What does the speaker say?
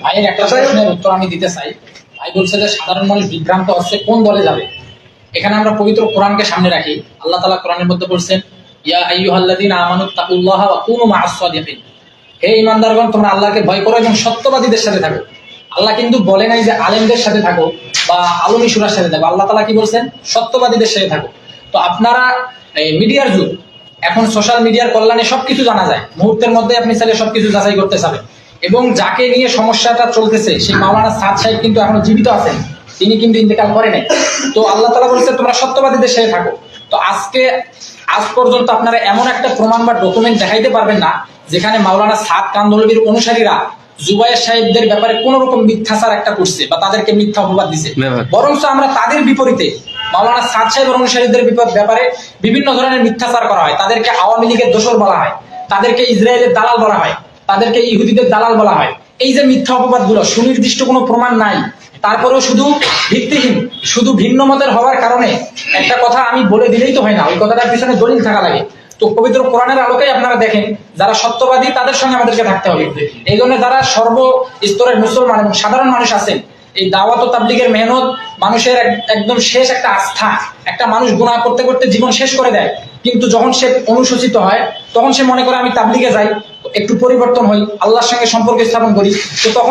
ভাইয়ের একটা প্রশ্নের উত্তর আমি দিতে চাই। ভাই বলছে যে সাধারণ মানুষ বিভ্রান্ত হচ্ছে, কোন দলে যাবে? এখানে আমরা পবিত্র কোরআনকে সামনে রাখি। আল্লাহ তাআলা কোরআনের মধ্যে বলছেন, ইয়া আইয়ুহাল্লাযীনা আমানুত্তাকুল্লাহা ওয়া কুনু মা'আস সাদিকিন। হে ঈমানদারগণ, তোমরা আল্লাহকে ভয় করো এবং সত্যবাদীদের সাথে থাকো। আল্লাহ কিন্তু বলে নাই যে আলেমদের সাথে থাকো বা আলমী সুরার সাথে থাকো। আল্লাহ তাআলা কি বলছেন? সত্যবাদীদের সাথে থাকো। তো আপনারা মিডিয়ার যুগ, এখন সোশ্যাল মিডিয়ার কল্যাণে সবকিছু জানা যায়। মুহূর্তের মধ্যে আপনি চাইলে সবকিছু যাচাই করতে পারবেন। এবং যাকে নিয়ে সমস্যাটা চলতেছে সেই মাওলানা সাদ সাহেব কিন্তু এখনো জীবিত আছেন, তিনি কিন্তু ইন্তেকাল করে নাই। তো আল্লাহ তাআলা বলছে তোমরা সত্যবাদীদের সাথে থাকো। তো আজ পর্যন্ত আপনারা এমন একটা প্রমাণ বা ডকুমেন্ট দেখাইতে পারবেন না যেখানে মাওলানা সাদ কান্ধলভির অনুসারীরা জুবায়ের সাহেবদের ব্যাপারে কোন রকম মিথ্যাচার একটা করছে বা তাদেরকে মিথ্যা অপবাদ দিছে। বরঞ্চ আমরা তাদের বিপরীতে মাওলানা সাদ সাহেবের অনুসারীদের ব্যাপারে বিভিন্ন ধরনের মিথ্যাচার করা হয়। তাদেরকে আওয়ামী লীগের দোসর বলা হয়, তাদেরকে ইসরায়েলের দালাল বলা হয়, তাদেরকে ইহুদিদের দালাল বলা হয়। এই যে মিথ্যা অপবাদ গুলো, সুনির্দিষ্ট কোনো প্রমাণ নাই, তারপরেও শুধু ভিত্তিহীন, শুধু ভিন্ন মতের হওয়ার কারণে একটা কথা আমি বলে দিলেই তো হয় না, ওই কথাটার পিছনে দলিল থাকা লাগে। তো পবিত্র কোরআনের আলোকেই আপনারা দেখেন, যারা সত্যবাদী তাদের সঙ্গে আমাদেরকে থাকতে হবে। এই জন্য যারা সর্বস্তরের মুসলমান এবং সাধারণ মানুষ আছেন, এই দাওয়াত ও তাবলীগের মেহনত মানুষের একদম শেষ একটা আস্থা। একটা মানুষ গুনাহ করতে করতে জীবন শেষ করে দেয়, কিন্তু যখন সে অনুশোচিত হয় তখন সে মনে করে আমি তাবলীগে যাই, একটু পরিবর্তন হই, আল্লাহর সঙ্গে সম্পর্ক স্থাপন করি, তো তখন